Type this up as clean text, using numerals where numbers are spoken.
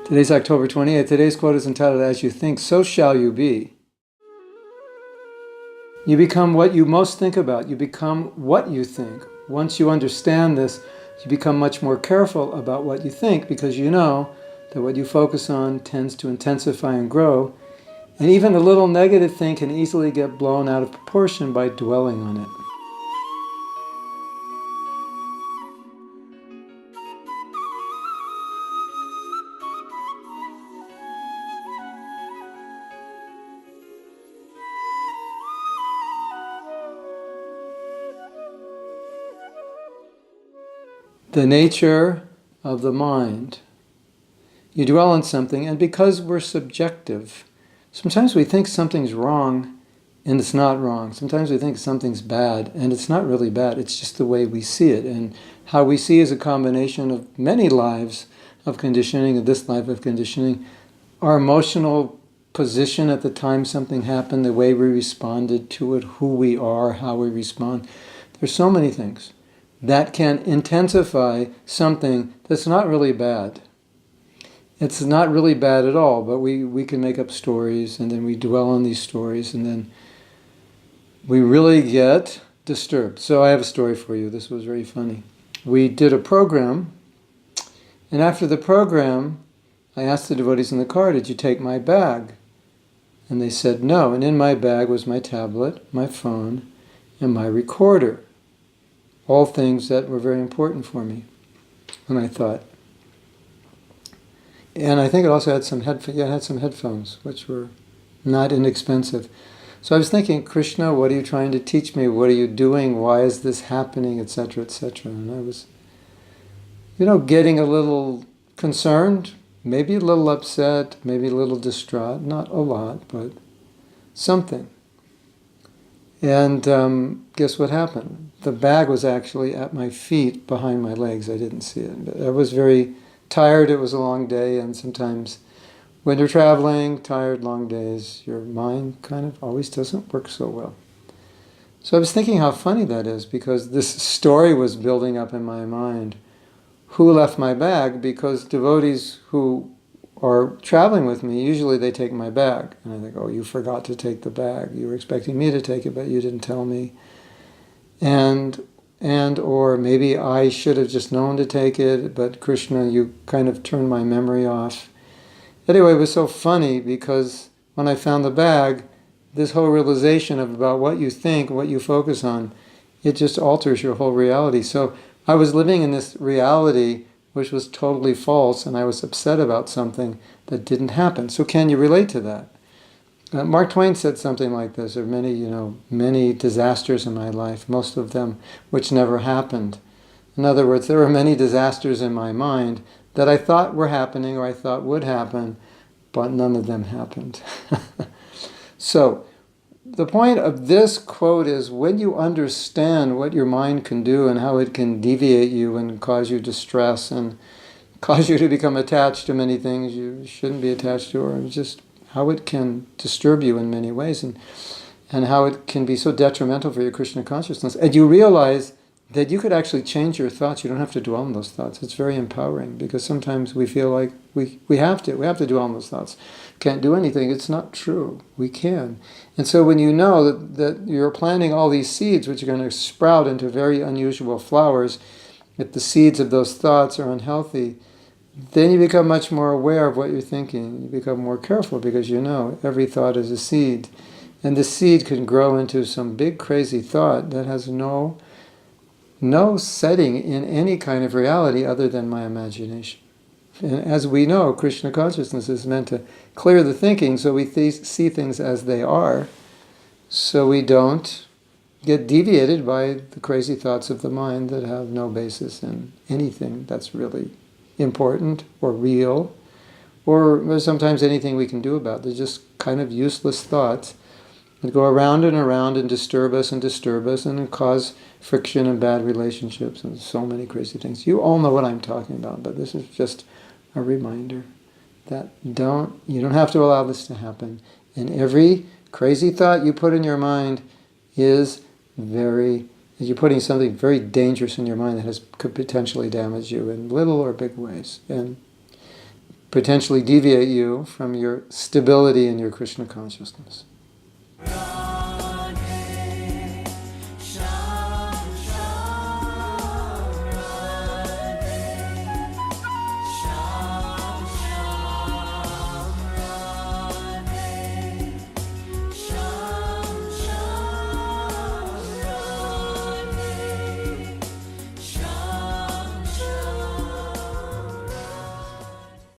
Today's October 28th. Today's quote is entitled, "As you think, so shall you be." You become what you most think about. You become what you think. Once you understand this, you become much more careful about what you think because you know that what you focus on tends to intensify and grow. And even a little negative thing can easily get blown out of proportion by dwelling on it. The nature of the mind. You dwell on something, and because we're subjective, sometimes we think something's wrong and it's not wrong. Sometimes we think something's bad and it's not really bad. It's just the way we see it. And how we see is a combination of many lives of conditioning, of this life of conditioning, our emotional position at the time something happened, the way we responded to it, who we are, how we respond. There's so many things that can intensify something that's not really bad. It's not really bad at all, but we can make up stories, and then we dwell on these stories, and then we really get disturbed. So I have a story for you. This was very funny. We did a program, and after the program, I asked the devotees in the car, "Did you take my bag?" And they said no, and in my bag was my tablet, my phone, and my recorder. All things that were very important for me. And I thought, and I think it also had some headphones, which were not inexpensive. So I was thinking, Krishna, what are you trying to teach me? What are you doing? Why is this happening? Etc., etc. And I was, getting a little concerned, maybe a little upset, maybe a little distraught. Not a lot, but something. And guess what happened? The bag was actually at my feet, behind my legs. I didn't see it. But I was very tired. It was a long day, and sometimes when you're traveling, tired, long days, your mind kind of always doesn't work so well. So I was thinking how funny that is, because this story was building up in my mind. Who left my bag? Because devotees who are traveling with me, usually they take my bag. And I think, oh, you forgot to take the bag. You were expecting me to take it, but you didn't tell me. Or maybe I should have just known to take it, but Krishna, you kind of turned my memory off. Anyway, it was so funny because when I found the bag, this whole realization of about what you think, what you focus on, it just alters your whole reality. So I was living in this reality which was totally false, and I was upset about something that didn't happen. So can you relate to that? Mark Twain said something like this. There are many disasters in my life, most of them which never happened. In other words, there were many disasters in my mind that I thought were happening or I thought would happen, but none of them happened. So the point of this quote is, when you understand what your mind can do and how it can deviate you and cause you distress and cause you to become attached to many things you shouldn't be attached to, or just how it can disturb you in many ways, and how it can be so detrimental for your Krishna consciousness. And you realize that you could actually change your thoughts. You don't have to dwell on those thoughts. It's very empowering, because sometimes we feel like we have to dwell on those thoughts. Can't do anything. It's not true. We can. And so when you know that you're planting all these seeds which are going to sprout into very unusual flowers, if the seeds of those thoughts are unhealthy, then you become much more aware of what you're thinking. You become more careful because you know every thought is a seed. And the seed can grow into some big crazy thought that has no setting in any kind of reality other than my imagination. And as we know, Krishna consciousness is meant to clear the thinking so we see things as they are, so we don't get deviated by the crazy thoughts of the mind that have no basis in anything that's really important or real, or sometimes anything we can do about. They're just kind of useless thoughts that go around and disturb us and cause friction and bad relationships and so many crazy things. You all know what I'm talking about, but this is just a reminder that you don't have to allow this to happen. And every crazy thought you put in your mind is you're putting something very dangerous in your mind that could potentially damage you in little or big ways. And potentially deviate you from your stability in your Krishna consciousness.